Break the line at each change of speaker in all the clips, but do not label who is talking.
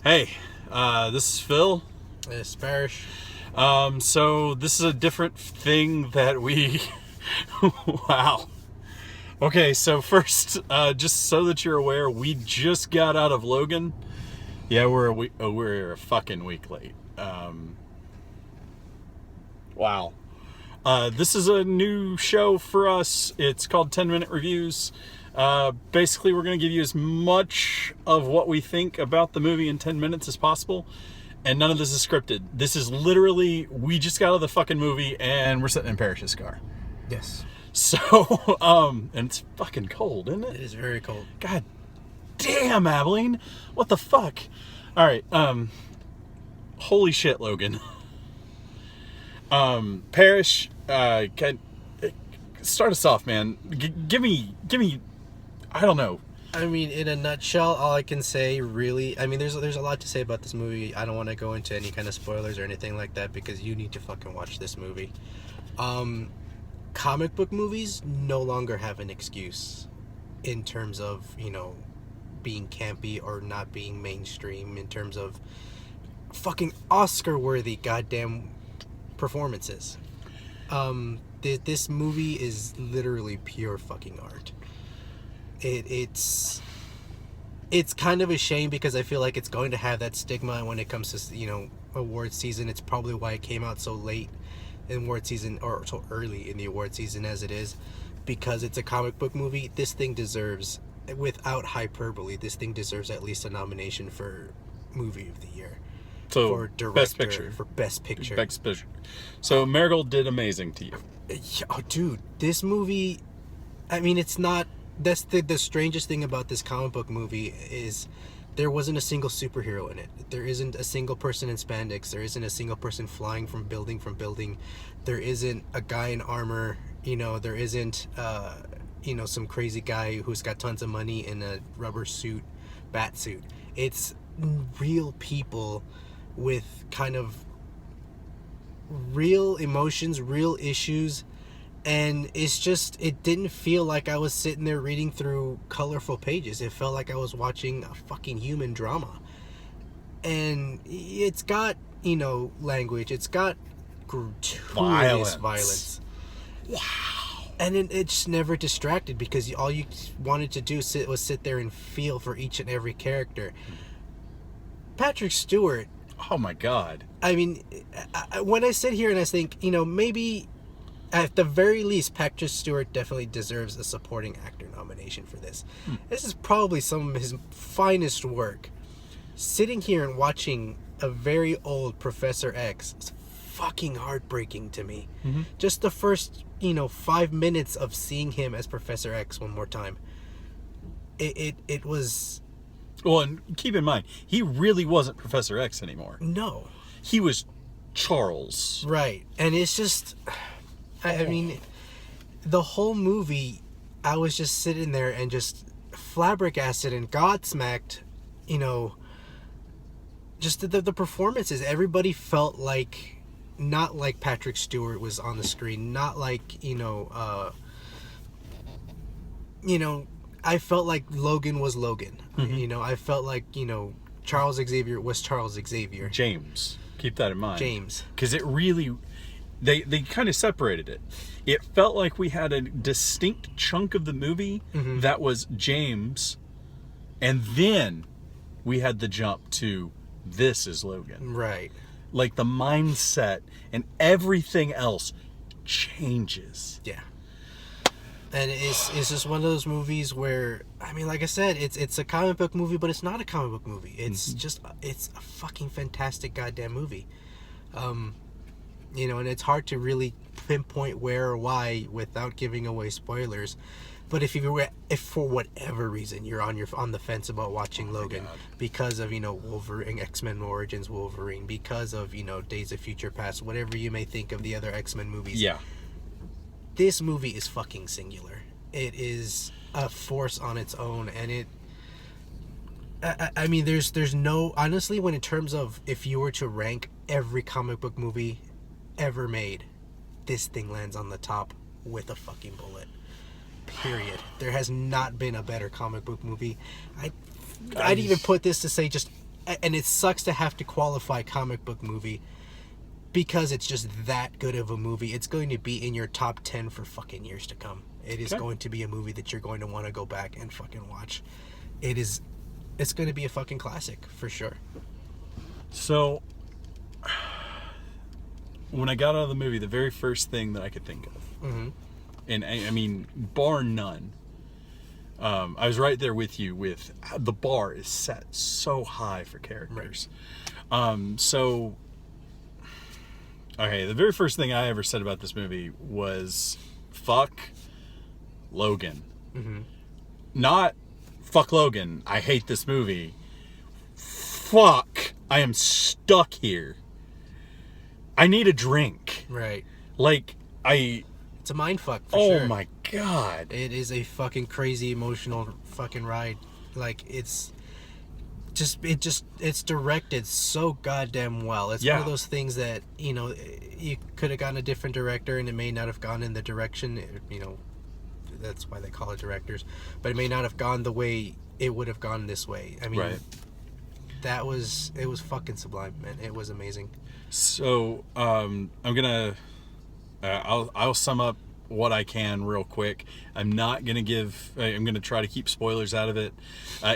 Hey, this is Phil.
It's Parish.
So this is a different thing that we... Wow. Okay, so first, just so that you're aware, we just got out of Logan. Yeah, we're a fucking week late. Wow. This is a new show for us. It's called 10-Minute Reviews. Basically, we're going to give you as much of what we think about the movie in 10 minutes as possible. And none of this is scripted. This is literally, we just got out of the fucking movie and we're sitting in Parish's car.
Yes.
So, and it's fucking cold, isn't it?
It is very cold.
God damn, Abilene. What the fuck? All right. Holy shit, Logan. Parish, start us off, man. Give me, I don't know.
I mean, in a nutshell, all I can say, really, I mean, there's a lot to say about this movie. I don't want to go into any kind of spoilers or anything like that because you need to fucking watch this movie. Comic book movies no longer have an excuse in terms of, being campy or not being mainstream, in terms of fucking Oscar-worthy goddamn performances. This movie is literally pure fucking art. It's kind of a shame because I feel like it's going to have that stigma when it comes to award season. It's probably why it came out so late in award season, or so early in the award season as it is, because it's a comic book movie. This thing deserves, without hyperbole, this thing deserves at least a nomination for movie of the year.
So
for director,
best picture.
for best picture.
Best picture. So Marigold did amazing to you.
Oh, dude, this movie, I mean, it's not. That's the strangest thing about this comic book movie is there wasn't a single superhero in it. There isn't a single person in spandex. There isn't a single person flying from building. There isn't a guy in armor. There isn't some crazy guy who's got tons of money in a rubber suit, bat suit. It's real people with kind of real emotions, real issues. And it didn't feel like I was sitting there reading through colorful pages. It felt like I was watching a fucking human drama. And it's got, language. It's got gratuitous violence.
Wow.
And it's never distracted because all you wanted to do was sit there and feel for each and every character. Patrick Stewart.
Oh my God. I
mean, when I sit here and I think, maybe... At the very least, Patrick Stewart definitely deserves a supporting actor nomination for this. This is probably some of his finest work. Sitting here and watching a very old Professor X is fucking heartbreaking to me. Mm-hmm. Just the first, 5 minutes of seeing him as Professor X one more time. It was...
Well, and keep in mind, he really wasn't Professor X anymore.
No.
He was Charles.
Right. And it's just... I mean, the whole movie, I was just sitting there and just flabbergasted and godsmacked, just the performances. Everybody felt like, not like Patrick Stewart was on the screen, not like, I felt like Logan was Logan. Mm-hmm. I felt like, Charles Xavier was Charles Xavier.
James. Keep that in mind.
James.
Because it really... They kind of separated it. It felt like we had a distinct chunk of the movie that was James, and then we had the jump to this is Logan.
Right.
Like the mindset and everything else changes.
Yeah. And it's just one of those movies where, I mean, like I said, it's a comic book movie, but it's not a comic book movie. It's it's a fucking fantastic goddamn movie. And it's hard to really pinpoint where or why without giving away spoilers. But if for whatever reason you're on the fence about watching Logan because of Wolverine, X-Men Origins Wolverine, because of Days of Future Past, whatever you may think of the other X-Men movies, this movie is fucking singular. It is a force on its own, and I mean, there's no, honestly, when in terms of if you were to rank every comic book movie ever made, this thing lands on the top with a fucking bullet. Period. There has not been a better comic book movie. I'd even put this to say just and it sucks to have to qualify comic book movie because it's just that good of a movie. It's going to be in your top 10 for fucking years to come. It is going to be a movie that you're going to want to go back and fucking watch. It's going to be a fucking classic for sure.
So, when I got out of the movie, the very first thing that I could think of, and I mean, bar none, I was right there with you with the bar is set so high for characters. Right. So, okay, the very first thing I ever said about this movie was, fuck Logan. Not, fuck Logan, I hate this movie. Fuck, I am stuck here. I need a drink.
Right.
Like,
It's a mind fuck for sure.
Oh my god.
It is a fucking crazy emotional fucking ride. Like, it's directed so goddamn well. It's one of those things that, you know, you could have gotten a different director and it may not have gone in the direction, you know, that's why they call it directors, but it may not have gone the way it would have gone this way. I mean, it was fucking sublime, man. It was amazing.
So, I'm gonna, I'll sum up what I can real quick. I'm gonna try to keep spoilers out of it.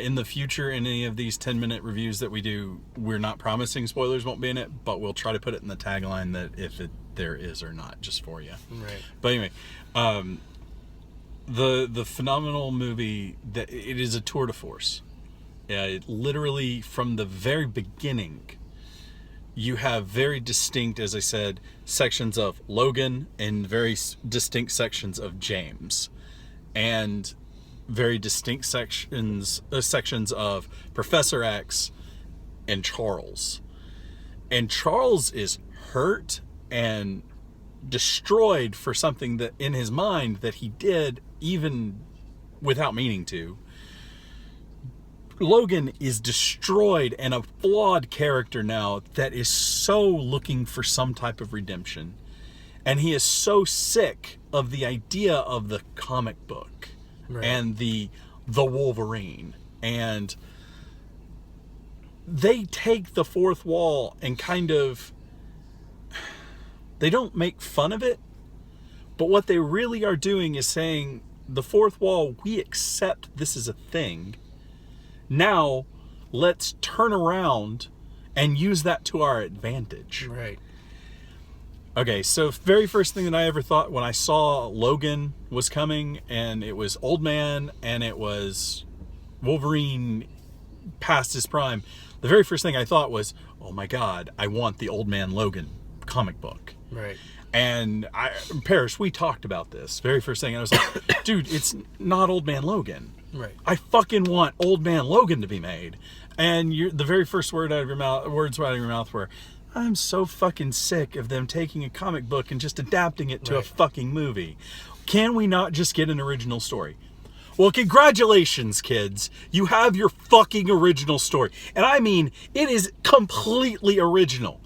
In the future, in any of these 10-minute reviews that we do, we're not promising spoilers won't be in it, but we'll try to put it in the tagline that if there is or not, just for you.
Right.
But anyway, the phenomenal movie, that it is a tour de force. It literally, from the very beginning, you have very distinct, as I said, sections of Logan and very distinct sections of James, and very distinct sections of Professor X and Charles. And Charles is hurt and destroyed for something that in his mind that he did even without meaning to. Logan is destroyed and a flawed character now that is so looking for some type of redemption. And he is so sick of the idea of the comic book and the Wolverine. And they take the fourth wall and kind of, they don't make fun of it, but what they really are doing is saying, the fourth wall, we accept this is a thing. Now, let's turn around and use that to our advantage.
Right.
Okay, so very first thing that I ever thought when I saw Logan was coming, and it was Old Man, and it was Wolverine past his prime, the very first thing I thought was, oh my god, I want the Old Man Logan comic book.
Right.
And Parrish, we talked about this. Very first thing, I was like, dude, it's not Old Man Logan.
Right.
I fucking want Old Man Logan to be made. And the very first words out of your mouth were, I'm so fucking sick of them taking a comic book and just adapting it to a fucking movie. Can we not just get an original story? Well, congratulations, kids. You have your fucking original story. And I mean, it is completely original.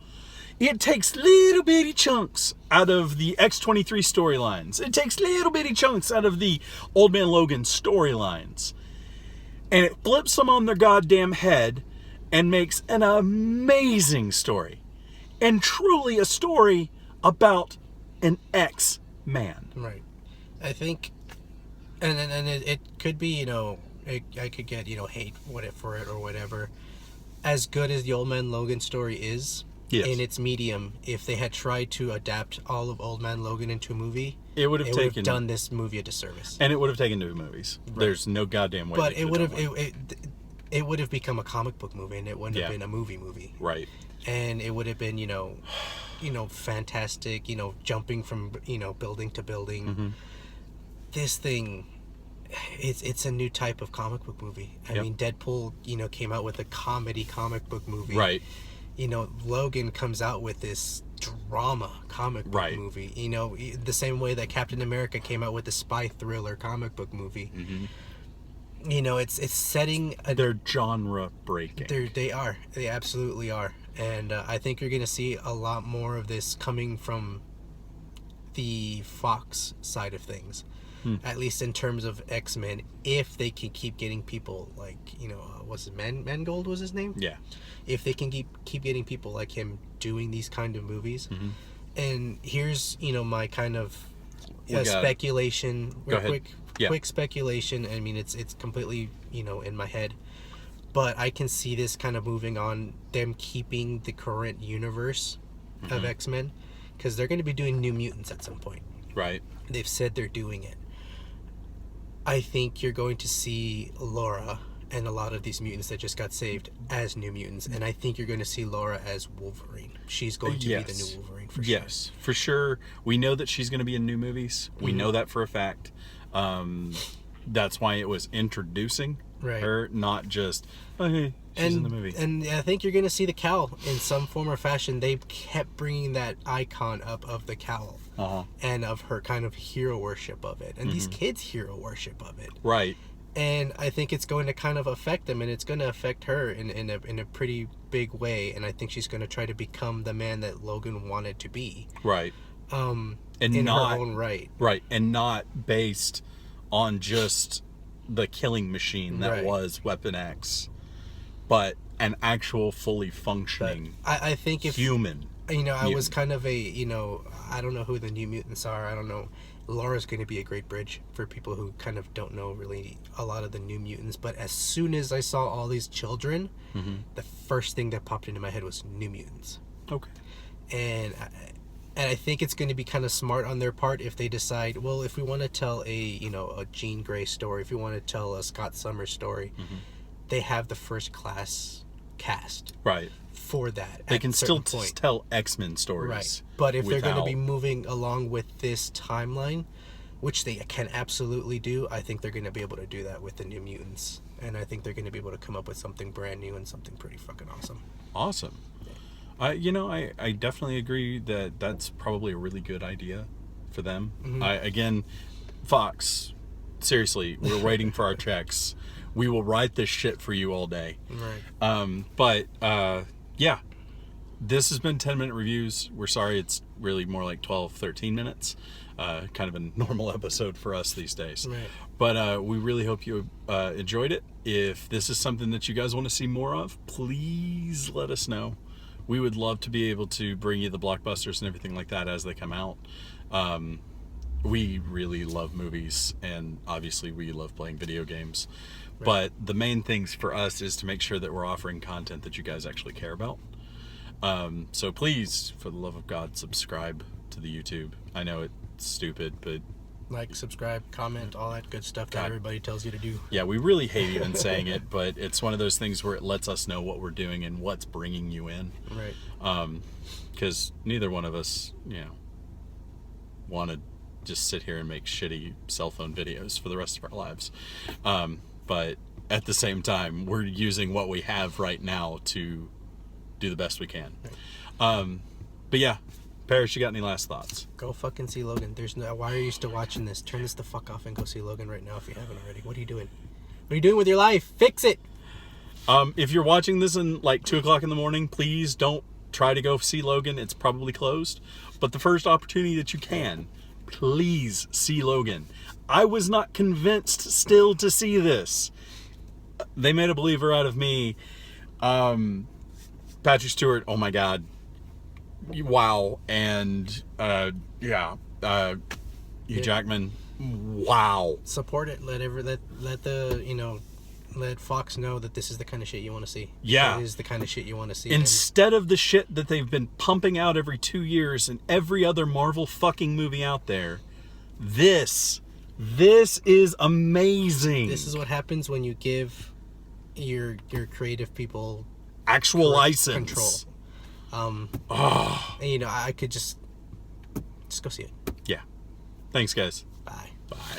It takes little bitty chunks out of the X-23 storylines. It takes little bitty chunks out of the Old Man Logan storylines. And it flips them on their goddamn head and makes an amazing story. And truly a story about an X-Man.
Right. I think, and it could be, you know, I could get, you know, hate for it or whatever. As good as the Old Man Logan story is, in its medium, if they had tried to adapt all of Old Man Logan into a movie, it would have done this movie a disservice.
And it would have taken 2 movies. Right. There's no goddamn way.
But it would have become a comic book movie, and it wouldn't have been a movie. Right. And it would have been, you know, fantastic, you know, jumping from, you know, building to building. Mm-hmm. This thing, it's a new type of comic book movie. I mean, Deadpool, you know, came out with a comedy comic book movie. Right. You know, Logan comes out with this drama comic book movie. You know, the same way that Captain America came out with the spy thriller comic book movie. Mm-hmm. You know, it's setting
they're genre breaking.
They absolutely are. And I think you're going to see a lot more of this coming from the Fox side of things. at least in terms of X-Men, if they can keep getting people like, was it Mangold was his name?
Yeah.
If they can keep getting people like him doing these kind of movies. And here's, my kind of speculation.
Go ahead.
Quick speculation. I mean, it's completely, in my head. But I can see this kind of moving on, them keeping the current universe of X-Men, because they're going to be doing New Mutants at some point.
Right.
They've said they're doing it. I think you're going to see Laura and a lot of these mutants that just got saved as New Mutants, and I think you're going to see Laura as Wolverine. She's going to be the new Wolverine for sure.
Yes, for sure. We know that she's going to be in new movies. We know that for a fact. That's why it was introducing her, not just, oh, hey, she's in the movie.
And I think you're going to see the cowl in some form or fashion. They kept bringing that icon up of the cowl and of her kind of hero worship of it. And these kids' hero worship of it.
Right.
And I think it's going to kind of affect them, and it's going to affect her in a pretty big way. And I think she's going to try to become the man that Logan wanted to be.
Right.
And
in
her own right.
Right. And not based on just the killing machine that was Weapon X, but an actual fully functioning
I think if
human.
I was kind of a, I don't know who the New Mutants are. I don't know. Laura's going to be a great bridge for people who kind of don't know really a lot of the New Mutants. But as soon as I saw all these children, the first thing that popped into my head was New Mutants.
Okay.
And I think it's going to be kind of smart on their part if they decide, well, if we want to tell a Jean Grey story, if we want to tell a Scott Summers story, they have the first class cast.
Right.
For that.
They can still tell X-Men stories.
Right. But if they're going to be moving along with this timeline, which they can absolutely do, I think they're going to be able to do that with the New Mutants. And I think they're going to be able to come up with something brand new and something pretty fucking awesome.
Awesome. I definitely agree that that's probably a really good idea for them. Again, Fox, seriously, we're waiting for our checks. We will write this shit for you all day.
Right.
Yeah, this has been 10-minute reviews. We're sorry it's really more like 12, 13 minutes. Kind of a normal episode for us these days.
Right.
But we really hope you enjoyed it. If this is something that you guys want to see more of, please let us know. We would love to be able to bring you the blockbusters and everything like that as they come out. We really love movies, and obviously we love playing video games. Right. But the main things for us is to make sure that we're offering content that you guys actually care about. So please, for the love of God, subscribe to the YouTube. I know it's stupid, but...
Like, subscribe, comment, all that good stuff that everybody tells you to do.
Yeah, we really hate even saying it, but it's one of those things where it lets us know what we're doing and what's bringing you in.
Right.
Because neither one of us, want to just sit here and make shitty cell phone videos for the rest of our lives. But at the same time, we're using what we have right now to do the best we can. Right. But yeah, Parrish, you got any last thoughts?
Go fucking see Logan. Why are you still watching this? Turn this the fuck off and go see Logan right now if you haven't already. What are you doing? What are you doing with your life? Fix it!
If you're watching this in like 2 o'clock in the morning, please don't try to go see Logan. It's probably closed. But the first opportunity that you can, please see Logan. I was not convinced still to see this. They made a believer out of me. Patrick Stewart, oh my God. Wow. And Hugh Jackman, wow.
Support it. Let Fox know that this is the kind of shit you want to see.
Yeah.
It is the kind of shit you want to see.
Instead of the shit that they've been pumping out every 2 years in every other Marvel fucking movie out there, this is amazing.
This is what happens when you give your creative people
actual license.
Control. And, I could just go see it.
Yeah. Thanks, guys.
Bye.
Bye.